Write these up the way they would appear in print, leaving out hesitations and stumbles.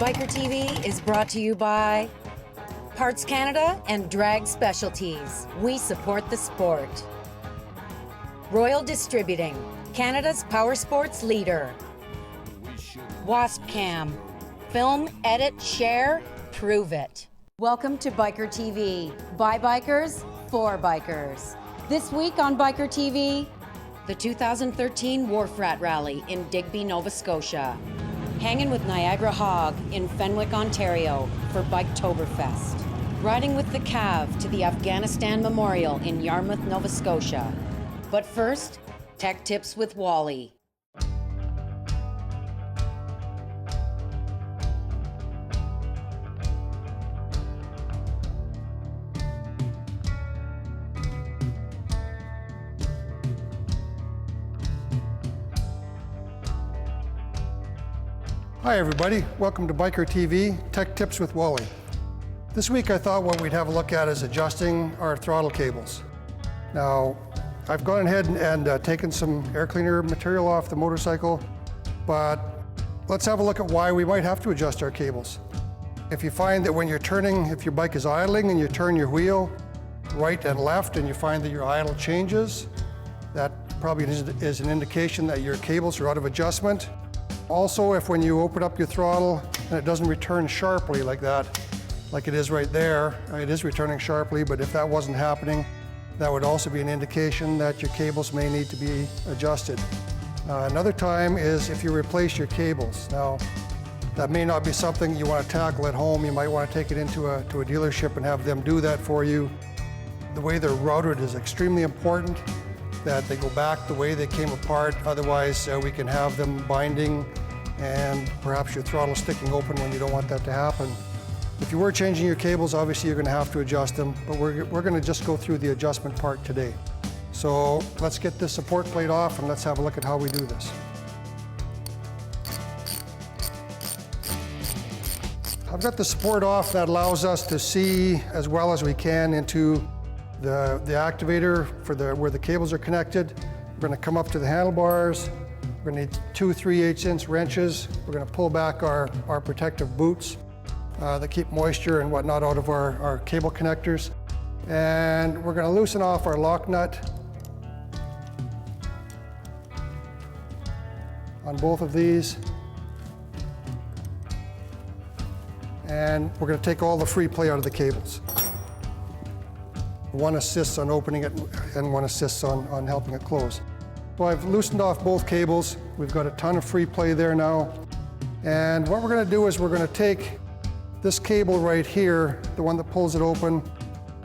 Bikertv is brought to you by Parts Canada and Drag Specialties. We support the sport. Royal Distributing, Canada's power sports leader. Wasp Cam, film, edit, share, prove it. Welcome to Bikertv, by bikers, for bikers. This week on Bikertv, the 2013 WHARF Rat Rally in Digby, Nova Scotia. Hanging with Niagara Hog in Fenwick, Ontario for Biketoberfest. Riding with the C.A.V to the Afghanistan Memorial in Yarmouth, Nova Scotia. But first, tech tips with WALLY. Hi everybody, welcome to Bikertv, Tech Tips with WALLY. This week I thought what we'd have a look at is adjusting our throttle cables. Now, I've gone ahead and taken some air cleaner material off the motorcycle, but let's have a look at why we might have to adjust our cables. If you find that when you're turning, if your bike is idling and you turn your wheel right and left and you find that your idle changes, that probably is an indication that your cables are out of adjustment. Also, if when you open up your throttle and it doesn't return sharply like that, like it is right there, it is returning sharply, but if that wasn't happening, that would also be an indication that your cables may need to be adjusted. Another time is if you replace your cables. Now, that may not be something you want to tackle at home. You might want to take it into a dealership and have them do that for you. The way they're routed is extremely important, that they go back the way they came apart. Otherwise, we can have them binding and perhaps your throttle sticking open when you don't want that to happen. If you were changing your cables, obviously you're going to have to adjust them, but we're going to just go through the adjustment part today. So let's get this support plate off and let's have a look at how we do this. I've got the support off. That allows us to see as well as we can into the activator for where the cables are connected. We're going to come up to the handlebars. We're going to need 2 3/8" wrenches. We're going to pull back our protective boots that keep moisture and whatnot out of our cable connectors. And we're going to loosen off our lock nut on both of these. And we're going to take all the free play out of the cables. One assists on opening it and one assists on helping it close. So I've loosened off both cables. We've got a ton of free play there now. And what we're going to do is we're going to take this cable right here, the one that pulls it open.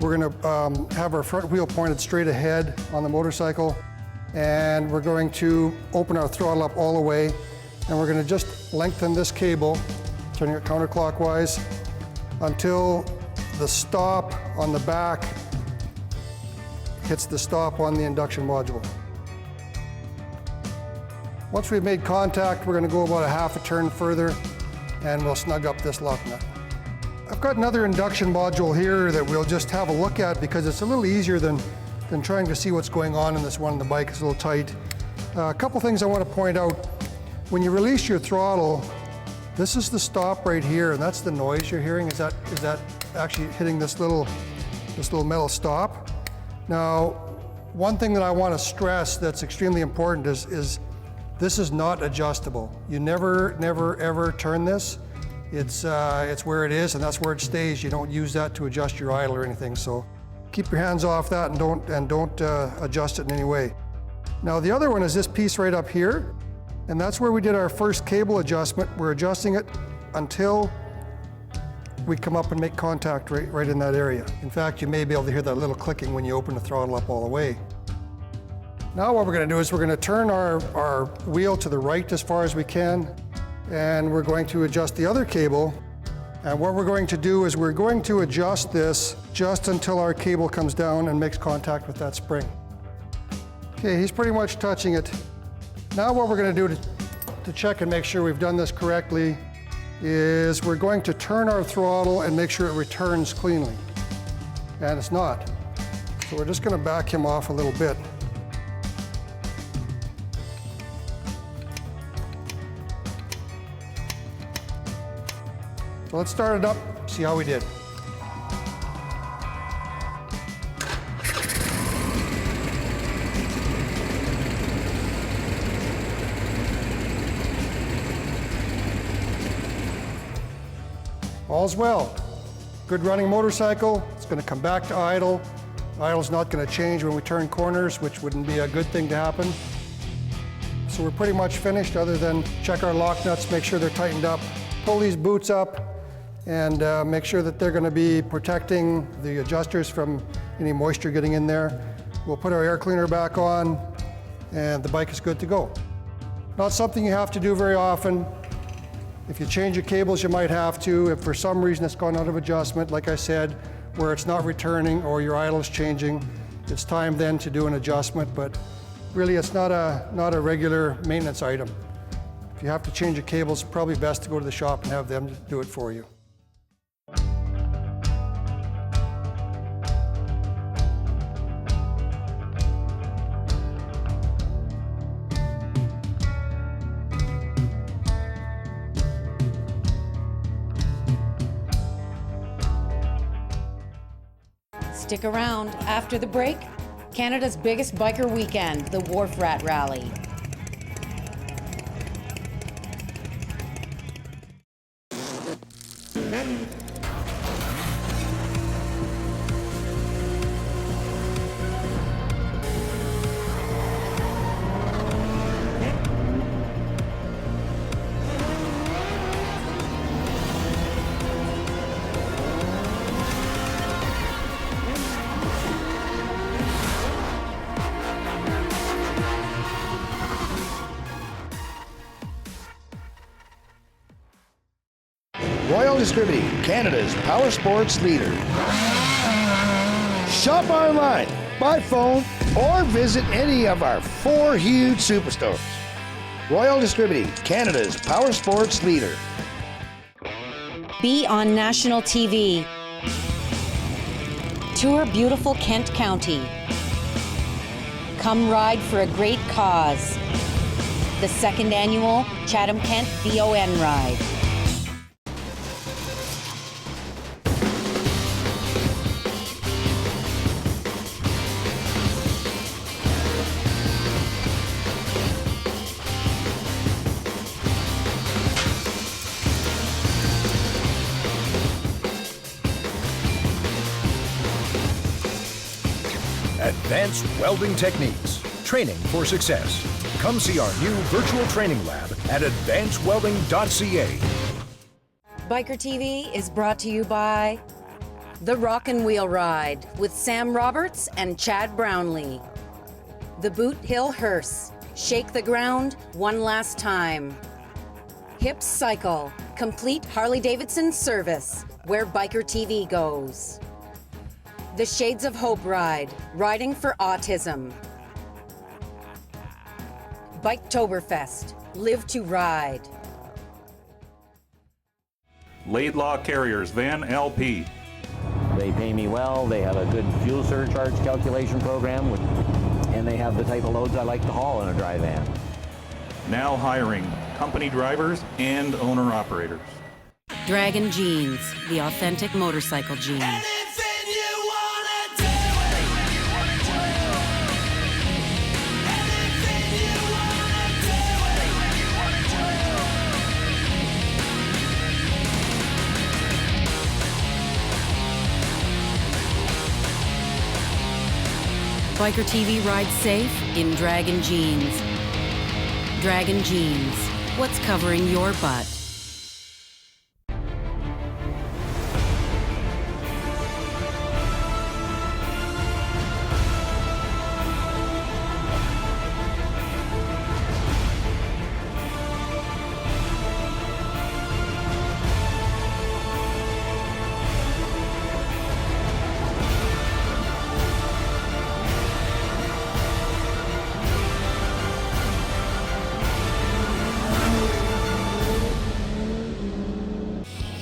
We're going to have our front wheel pointed straight ahead on the motorcycle. And we're going to open our throttle up all the way. And we're going to just lengthen this cable, turning it counterclockwise, until the stop on the back hits the stop on the induction module. Once we've made contact, we're going to go about a half a turn further and we'll snug up this lock nut. I've got another induction module here that we'll just have a look at because it's a little easier than trying to see what's going on in this one on the bike. It's a little tight. A couple things I want to point out. When you release your throttle, this is the stop right here, and that's the noise you're hearing. Is that actually hitting this little metal stop? Now, one thing that I want to stress that's extremely important is this is not adjustable. You never, ever turn this. It's where it is, and that's where it stays. You don't use that to adjust your idle or anything. So keep your hands off that and don't adjust it in any way. Now, the other one is this piece right up here, and that's where we did our first cable adjustment. We're adjusting it until we come up and make contact right in that area. In fact, you may be able to hear that little clicking when you open the throttle up all the way. Now what we're going to do is we're going to turn our wheel to the right as far as we can, and we're going to adjust the other cable. And what we're going to do is we're going to adjust this just until our cable comes down and makes contact with that spring. Okay, he's pretty much touching it. Now what we're going to do to check and make sure we've done this correctly is we're going to turn our throttle and make sure it returns cleanly. And it's not. So we're just going to back him off a little bit. So let's start it up, see how we did. All's well. Good running motorcycle. It's going to come back to idle. Idle's not going to change when we turn corners, which wouldn't be a good thing to happen. So we're pretty much finished other than check our lock nuts, make sure they're tightened up, pull these boots up, and make sure that they're going to be protecting the adjusters from any moisture getting in there. We'll put our air cleaner back on, and the bike is good to go. Not something you have to do very often. If you change your cables, you might have to. If for some reason it's gone out of adjustment, like I said, where it's not returning or your idle is changing, it's time then to do an adjustment, but really it's not a regular maintenance item. If you have to change your cables, it's probably best to go to the shop and have them do it for you. Stick around. After the break, Canada's biggest biker weekend, the WHARF Rat Rally. Royal Distributing, Canada's power sports leader. Shop online, by phone, or visit any of our 4 huge superstores. Royal Distributing, Canada's power sports leader. Be on national TV. Tour beautiful Kent County. Come ride for a great cause. The 2nd annual Chatham-Kent BON Ride. Advanced welding techniques, training for success. Come see our new virtual training lab at advancedwelding.ca. Bikertv is brought to you by The Rock and Wheel Ride with Sam Roberts and Chad Brownlee. The Boot Hill Hearse, shake the ground one last time. Hips Cycle, complete Harley-Davidson service, where Bikertv goes. The Shades of Hope Ride, riding for autism. Biketoberfest, live to ride. Laidlaw Carriers, Van LP. They pay me well, they have a good fuel surcharge calculation program, and they have the type of loads I like to haul in a dry van. Now hiring company drivers and owner-operators. Dragon Jeans, the authentic motorcycle jeans. Bikertv rides safe in Dragon Jeans. Dragon Jeans, what's covering your butt?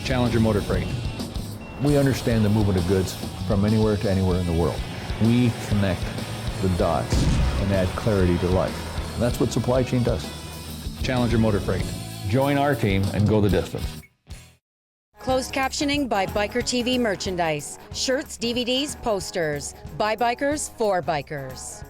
Challenger Motor Freight. We understand the movement of goods from anywhere to anywhere in the world. We connect the dots and add clarity to life. And that's what supply chain does. Challenger Motor Freight. Join our team and go the distance. Closed captioning by Bikertv merchandise. Shirts, DVDs, posters. By bikers, for bikers.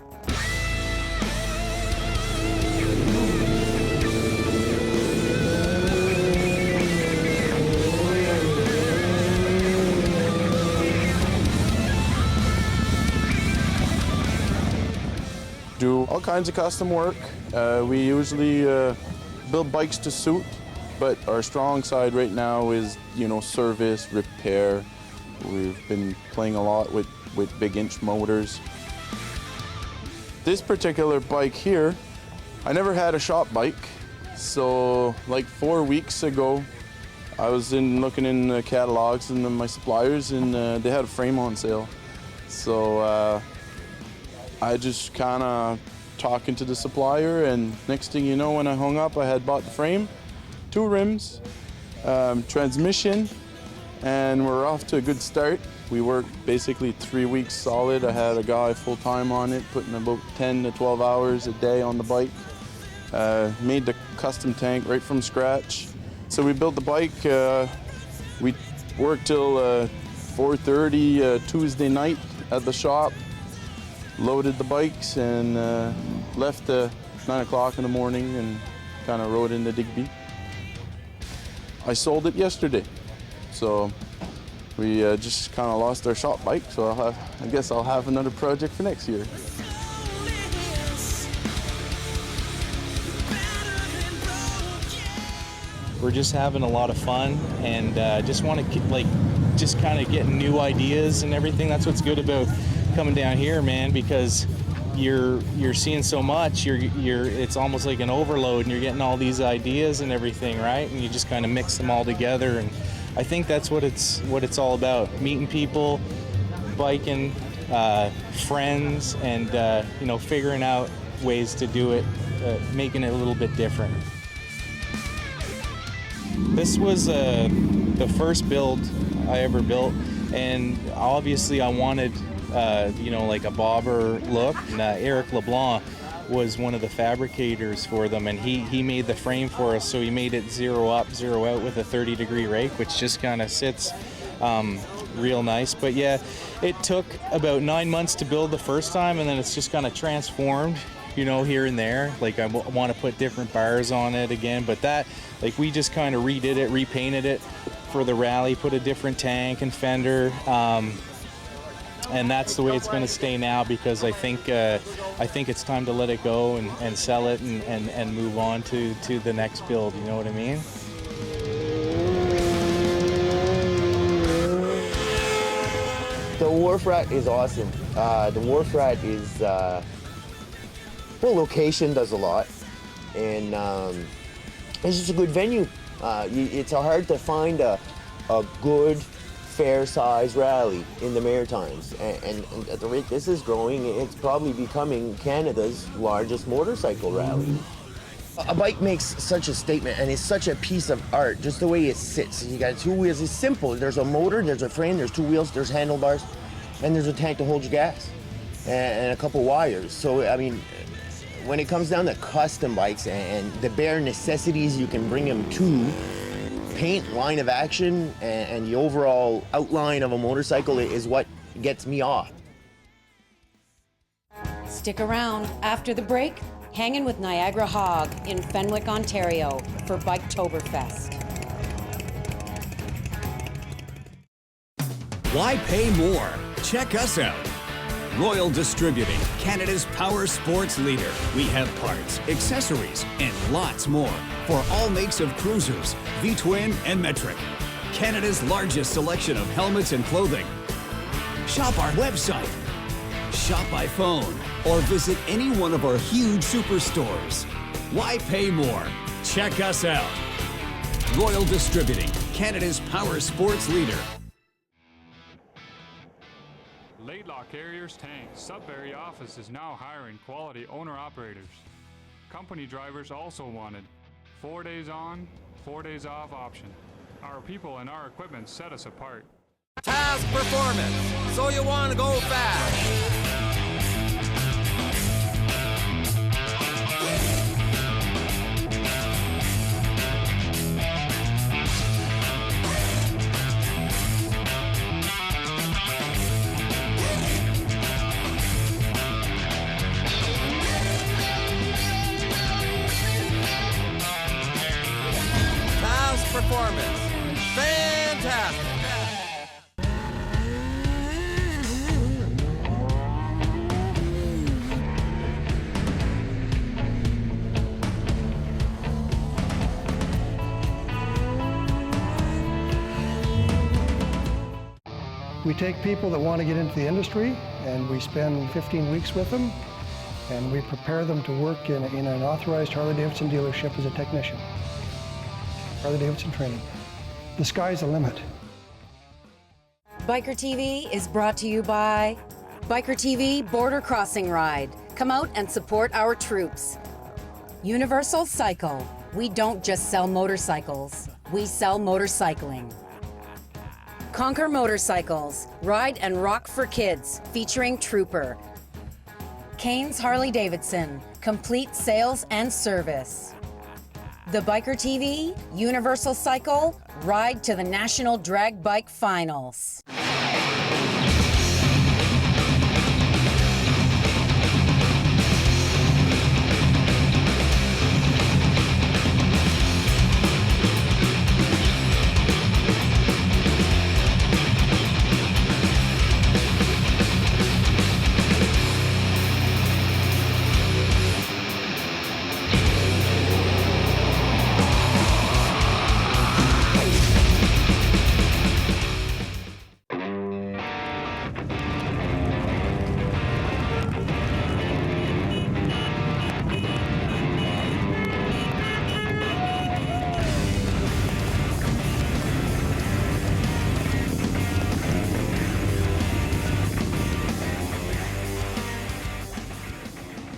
Do all kinds of custom work. We usually build bikes to suit, but our strong side right now is, service, repair. We've been playing a lot with big inch motors. This particular bike here, I never had a shop bike. So like 4 weeks ago, I was looking in the catalogs and my suppliers, and they had a frame on sale. So I just kind of talking to the supplier, and next thing you know, when I hung up, I had bought the frame, 2 rims, transmission, and we're off to a good start. We worked basically 3 weeks solid. I had a guy full-time on it, putting about 10 to 12 hours a day on the bike. Made the custom tank right from scratch. So we built the bike. We worked till 4:30 Tuesday night at the shop. Loaded the bikes and left at 9 o'clock in the morning and kind of rode into Digby. I sold it yesterday, so we just kind of lost our shop bike, so I guess I'll have another project for next year. We're just having a lot of fun, and just want to just kind of getting new ideas and everything. That's what's good about coming down here, man, because you're seeing so much. It's almost like an overload, and you're getting all these ideas and everything, right? And you just kind of mix them all together, and I think that's what it's all about: meeting people, biking, friends, and figuring out ways to do it, making it a little bit different. This was the first build I ever built, and obviously I wanted like a bobber look. And Eric LeBlanc was one of the fabricators for them, and he made the frame for us. So he made it 0 up, 0 out with a 30-degree rake, which just kind of sits real nice. But yeah, it took about 9 months to build the first time, and then it's just kind of transformed, here and there. Like I want to put different bars on it again, but we just kind of redid it, repainted it for the rally, put a different tank and fender. And that's the way it's going to stay now, because I think it's time to let it go and sell it and move on to the next build. You know what I mean? The WHARF Rat is awesome. The WHARF Rat is location does a lot, and it's just a good venue. It's hard to find a good, fair-sized rally in the Maritimes, and at the rate this is growing, it's probably becoming Canada's largest motorcycle rally. A bike makes such a statement, and it's such a piece of art, just the way it sits. You got 2 wheels, it's simple. There's a motor, there's a frame, there's 2 wheels, there's handlebars, and there's a tank to hold your gas, and a couple wires. So, I mean, when it comes down to custom bikes and the bare necessities you can bring them to, paint, line of action, and the overall outline of a motorcycle is what gets me off. Stick around. After the break, hanging with Niagara Hogg in Fenwick, Ontario for Biketoberfest. Why pay more? Check us out. Royal Distributing, Canada's power sports leader. We have parts, accessories, and lots more for all makes of cruisers, V-twin and metric. Canada's largest selection of helmets and clothing. Shop our website, shop by phone, or visit any one of our huge superstores. Why pay more? Check us out. Royal Distributing, Canada's power sports leader. Laidlaw Carriers Tank Sudbury office is now hiring quality owner-operators. Company drivers also wanted. 4 days on, 4 days off option. Our people and our equipment set us apart. Task performance, so you want to go fast. We take people that want to get into the industry, and we spend 15 weeks with them, and we prepare them to work in an authorized Harley-Davidson dealership as a technician. Harley-Davidson training. The sky's the limit. Bikertv is brought to you by Bikertv Border Crossing Ride. Come out and support our troops. Universal Cycle. We don't just sell motorcycles, we sell motorcycling. Conquer Motorcycles. Ride and rock for kids, featuring Trooper. Kane's Harley-Davidson. Complete sales and service. The Bikertv, Universal Cycle, Ride to the National Drag Bike Finals.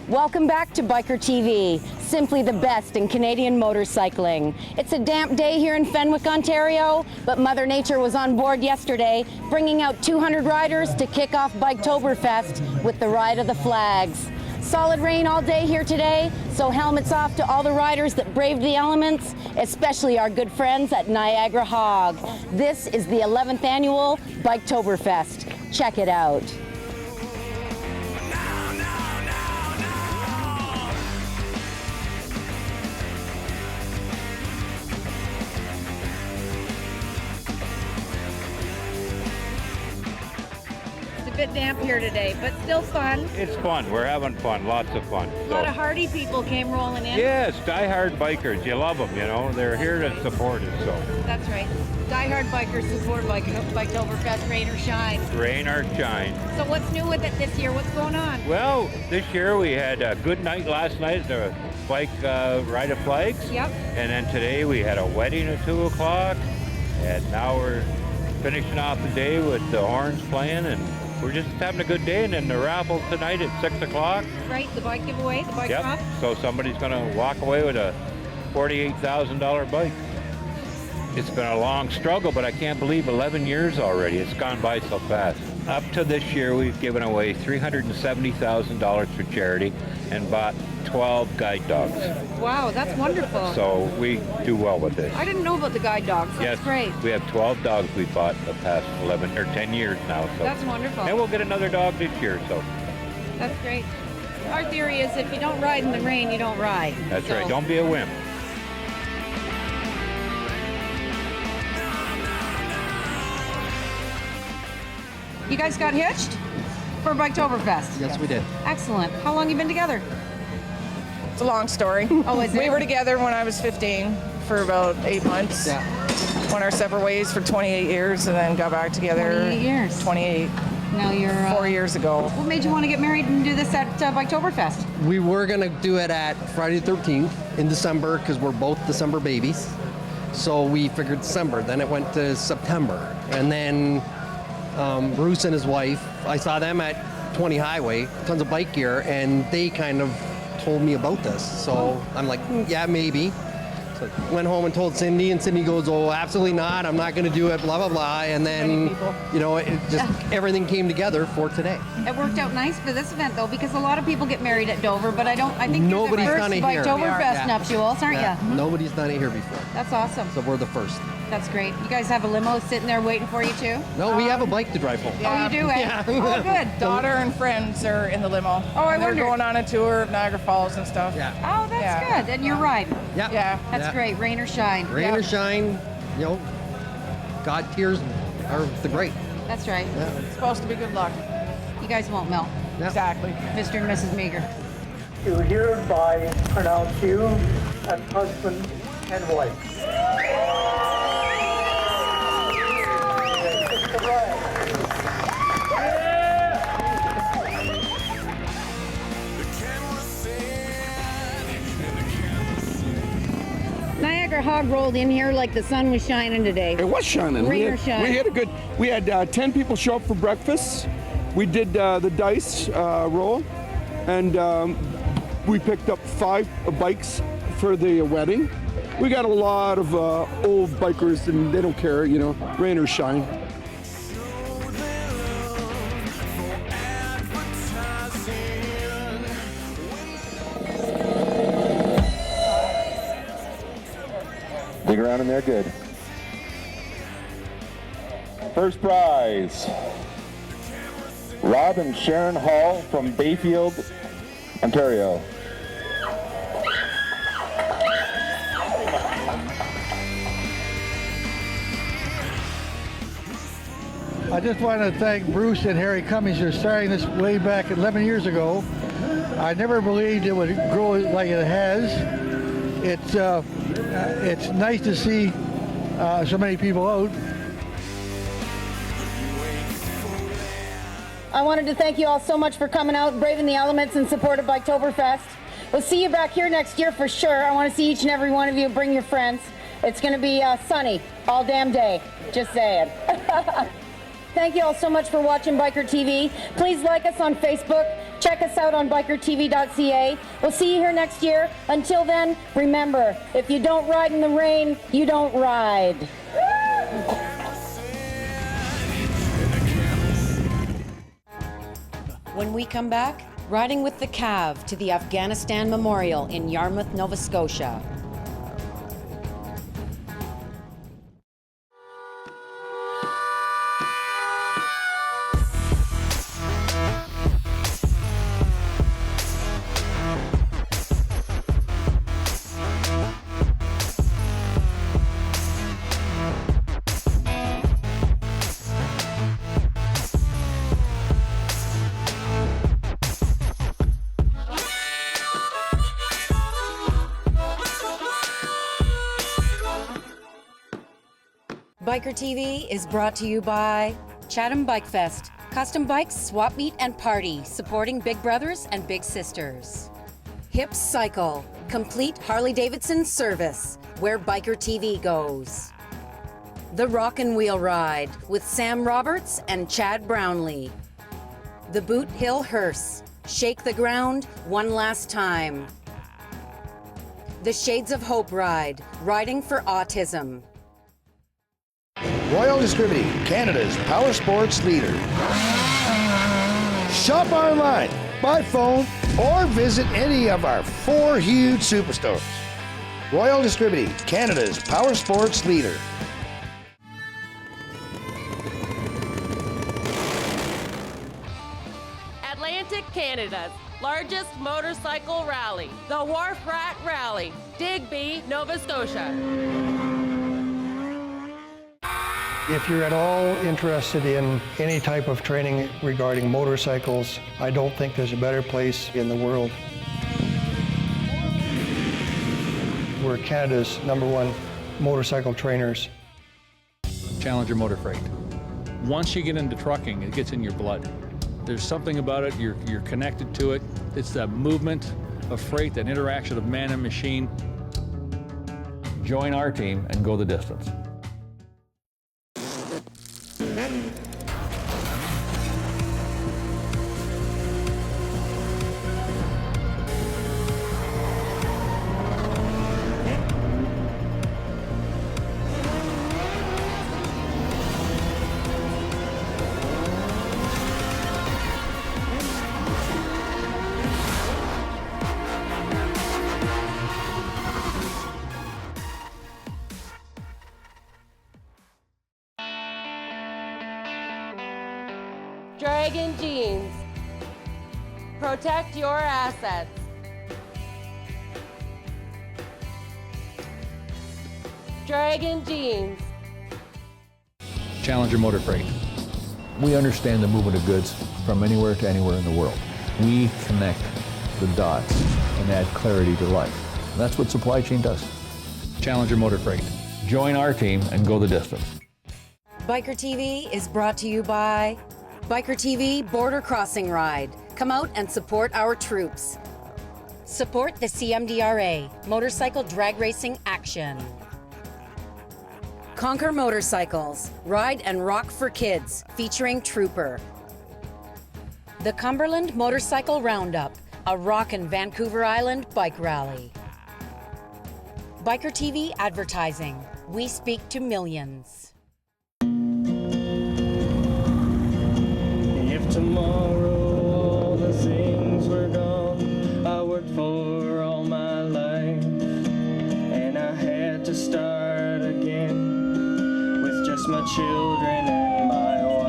Welcome back to Bikertv, simply the best in Canadian motorcycling. It's a damp day here in Fenwick, Ontario, but Mother Nature was on board yesterday, bringing out 200 riders to kick off Biketoberfest with the Ride of the Flags. Solid rain all day here today, so helmets off to all the riders that braved the elements, especially our good friends at Niagara Hog. This is the 11th annual Biketoberfest. Check it out. A bit damp here today, but still fun. It's fun. We're having fun. Lots of fun. A lot of hardy people came rolling in. Yes, die-hard bikers. You love them, you know. They're here to support us, so. That's right. Die-hard bikers support Biketoberfest, rain or shine. Rain or shine. So what's new with it this year? What's going on? Well, this year we had a good night last night at the Bike Ride of Flags. Yep. And then today we had a wedding at 2 o'clock. And now we're finishing off the day with the horns playing, and we're just having a good day. And then the raffle tonight at 6 o'clock. Right, the bike giveaway, the bike Yep. drop. So somebody's going to walk away with a $48,000 bike. It's been a long struggle, but I can't believe 11 years already. It's gone by so fast. Up to this year, we've given away $370,000 for charity and bought 12 guide dogs. Wow, that's wonderful. So we do well with this. I didn't know about the guide dogs. That's Yes, great. we have 12 dogs we bought the past 11 or 10 years now. So. That's wonderful. And we'll get another dog this year, so. That's great. Our theory is if you don't ride in the rain, you don't ride. That's So- right. Don't be a wimp. You guys got hitched for Biketoberfest? Yes, we did. Excellent. How long you been together? It's a long story. Oh, is it? We were together when I was 15 for about 8 months. Yeah. Went our separate ways for 28 years and then got back together. 28 years. 28. Now you're 4 years ago. What made you want to get married and do this at Biketoberfest? We were going to do it at Friday the 13th in December because we're both December babies. So we figured December. Then it went to September. And then Bruce and his wife, I saw them at 20 Highway, tons of bike gear, and they kind of told me about this. So I'm like, yeah, maybe. So went home and told Cindy, and Cindy goes, oh, absolutely not. I'm not going to do it, blah, blah, blah. And then, you know, it just everything came together for today. It worked out nice for this event, though, because a lot of people get married at Dover, but I think Nobody's you're the done first it here. Biketoberfest Yeah. nuptials, aren't Yeah. you? Nobody's done it here before. That's awesome. So we're the first. That's great. You guys have a limo sitting there waiting for you, too? No, we have a bike to drive home. Oh, you do, eh? Yeah. Oh, good. Daughter and friends are in the limo. Oh, I They're wondered. going on a tour of Niagara Falls and stuff. Yeah. Oh, that's good. And you're riding. Yeah. Yeah. That's Yeah. great. Rain or shine. Rain or shine, you know, God tears are the great. That's right. Yeah. It's supposed to be good luck. You guys won't melt. Yeah. Exactly. Mr. and Mrs. Meager. You hereby pronounce you as husband and wife. hog rolled in here like the sun was shining today. It was shining. Rain or shine. We had 10 people show up for breakfast. We did the dice roll, and we picked up 5 bikes for the wedding. We got a lot of old bikers, and they don't care, you know, rain or shine. Dig around in there, good. First prize, Rob and Sharon Hall from Bayfield, Ontario. I just want to thank Bruce and Harry Cummings for starting this way back 11 years ago. I never believed it would grow like it has. It's nice to see so many people out. I wanted to thank you all so much for coming out, braving the elements in support of Biketoberfest. We'll see you back here next year for sure. I want to see each and every one of you. Bring your friends. It's going to be sunny all damn day. Just saying. Thank you all so much for watching Biker TV. Please like us on Facebook. Check us out on bikertv.ca. We'll see you here next year. Until then, remember, if you don't ride in the rain, you don't ride. When we come back, riding with the C.A.V to the Afghanistan Memorial in Yarmouth, Nova Scotia. Biker TV is brought to you by Chatham Bike Fest, custom bikes, swap meet and party, supporting big brothers and big sisters. Hips Cycle, complete Harley-Davidson service, where Biker TV goes. The Rock and Wheel Ride with Sam Roberts and Chad Brownlee. The Boot Hill Hearse, shake the ground one last time. The Shades of Hope Ride, riding for autism. Royal Distributing, Canada's power sports leader. Shop online, by phone, or visit any of our 4 huge superstores. Royal Distributing, Canada's power sports leader. Atlantic Canada's largest motorcycle rally, the WHARF Rally, Digby, Nova Scotia. If you're at all interested in any type of training regarding motorcycles, I don't think there's a better place in the world. We're Canada's #1 motorcycle trainers. Challenger Motor Freight. Once you get into trucking, it gets in your blood. There's something about it, you're connected to it. It's that movement of freight, that interaction of man and machine. Join our team and go the distance. Dragon Jeans. Protect your assets. Dragon Jeans. Challenger Motor Freight. We understand the movement of goods from anywhere to anywhere in the world. We connect the dots and add clarity to life. And that's what supply chain does. Challenger Motor Freight. Join our team and go the distance. Biker TV is brought to you by Biker TV Border Crossing Ride. Come out and support our troops. Support the CMDRA, Motorcycle Drag Racing Action. Conquer Motorcycles, Ride and Rock for Kids, featuring Trooper. The Cumberland Motorcycle Roundup, a rock and Vancouver Island bike rally. Bikertv Advertising, we speak to millions. If tomorrow all the things were gone I worked for all my life, and I had to start again with just my children and my wife.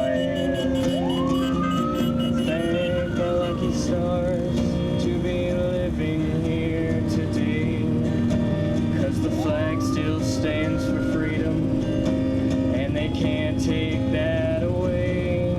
Thank the lucky stars to be living here today, 'cause the flag still stands for freedom and they can't take that away.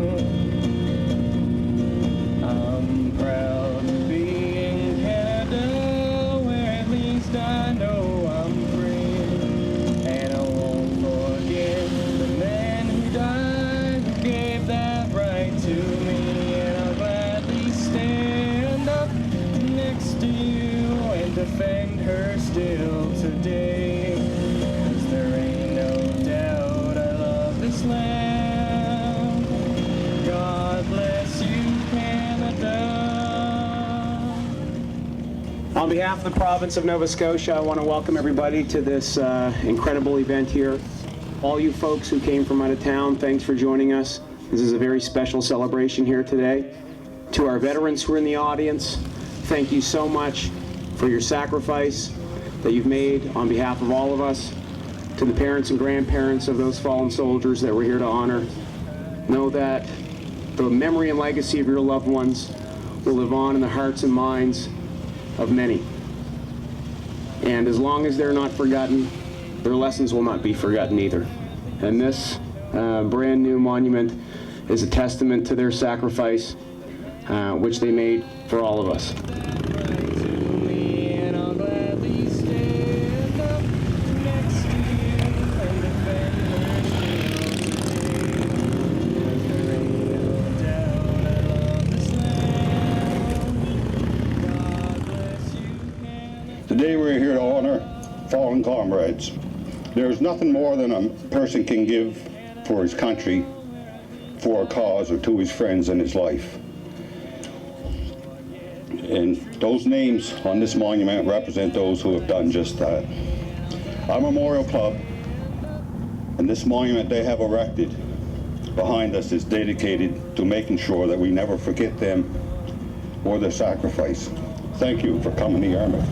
I'm proud to be in Canada, where at least I know I'm free, and I won't forget the man who died, who gave that right to me, and I'll gladly stand up next to you and defend her still today, 'cause there ain't no doubt I love this land. God bless you, Canada. On behalf of the province of Nova Scotia, I want to welcome everybody to this incredible event here. All you folks who came from out of town, thanks for joining us. This is a very special celebration here today. To our veterans who are in the audience, thank you so much for your sacrifice that you've made on behalf of all of us. To the parents and grandparents of those fallen soldiers that we're here to honor, know that the memory and legacy of your loved ones will live on in the hearts and minds of many. And as long as they're not forgotten, their lessons will not be forgotten either. And this brand new monument is a testament to their sacrifice, which they made for all of us. Today we're here to honor fallen comrades. There's nothing more than a person can give for his country, for a cause, or to his friends in his life. And those names on this monument represent those who have done just that. Our Memorial Club and this monument they have erected behind us is dedicated to making sure that we never forget them or their sacrifice. Thank you for coming to Yarmouth.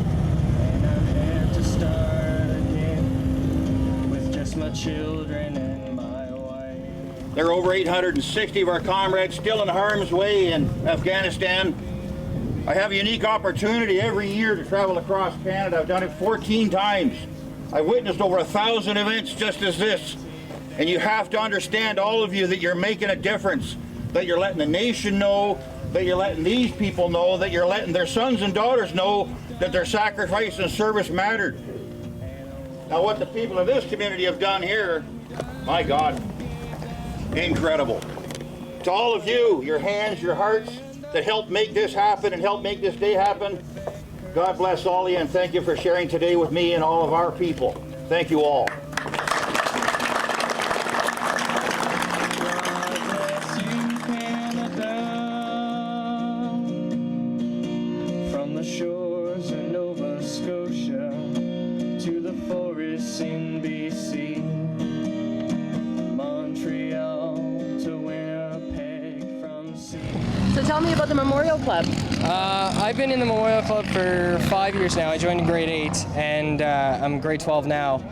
My children and my wife. There are over 860 of our comrades still in harm's way in Afghanistan. I have a unique opportunity every year to travel across Canada. I've done it 14 times. I've witnessed over 1,000 events just as this. And you have to understand, all of you, that you're making a difference, that you're letting the nation know, that you're letting these people know, that you're letting their sons and daughters know that their sacrifice and service mattered. Now, what the people of this community have done here, my God, incredible. To all of you, your hands, your hearts that helped make this happen and helped make this day happen, God bless all of you, and thank you for sharing today with me and all of our people. Thank you all. From the shores of Nova Scotia to the forests in BC, Montreal to Winnipeg from sea. So tell me about the Memorial Club. I've been in the Memorial Club for 5 years now. I joined in grade 8, and I'm grade 12 now.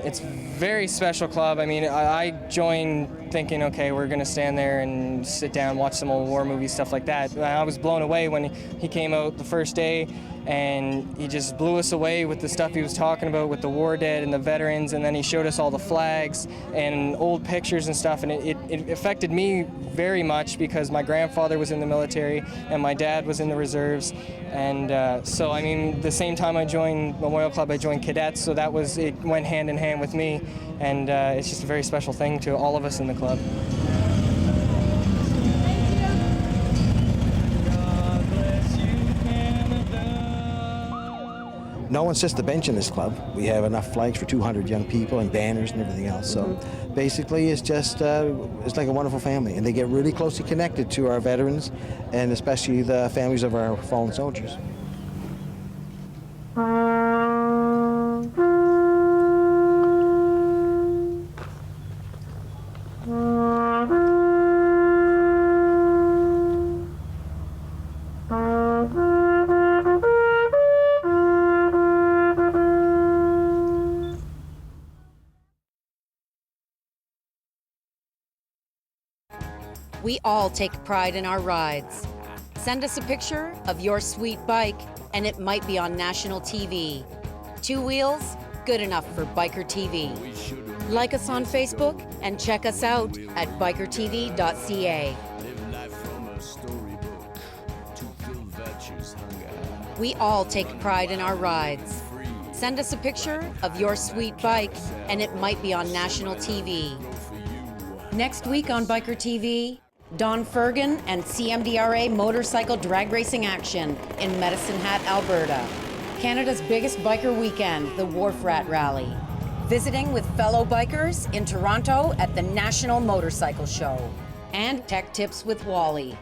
It's a very special club. I mean, I joined thinking, okay, we're going to stand there and sit down, watch some old war movies, stuff like that. I was blown away when he came out the first day, and he just blew us away with the stuff he was talking about with the war dead and the veterans, and then he showed us all the flags and old pictures and stuff, and it affected me very much because my grandfather was in the military and my dad was in the reserves, and so I mean, the same time I joined Memorial Club, I joined cadets, so it went hand in hand with me, and it's just a very special thing to all of us in the club. no one sits the bench in this club. We have enough flags for 200 young people and banners and everything else. So basically it's just, it's like a wonderful family, and they get really closely connected to our veterans and especially the families of our fallen soldiers. We all take pride in our rides. Send us a picture of your sweet bike, and it might be on national TV. 2 wheels, good enough for Bikertv. Like us on Facebook and check us out at bikertv.ca. We all take pride in our rides. Send us a picture of your sweet bike, and it might be on national TV. Next week on Bikertv, Don Fergan and CMDRA motorcycle drag racing action in Medicine Hat, Alberta. Canada's biggest biker weekend, the WHARF Rally. Visiting with fellow bikers in Toronto at the National Motorcycle Show. And tech tips with WALLY.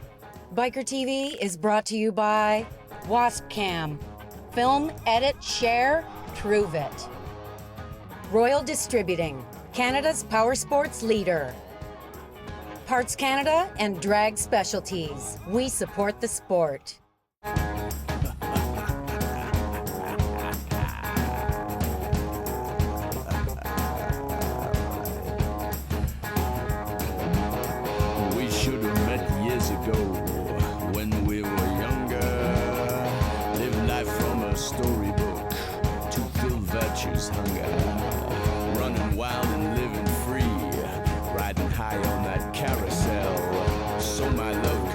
Bikertv is brought to you by WaspCam. Film, edit, share, prove it. Royal Distributing, Canada's power sports leader. Parts Canada and Drag Specialties. We support the sport. We should have met years ago when we were younger. Live life from a storybook to fill virtue's hunger. Running wild and living free. Riding high on that carousel, so my love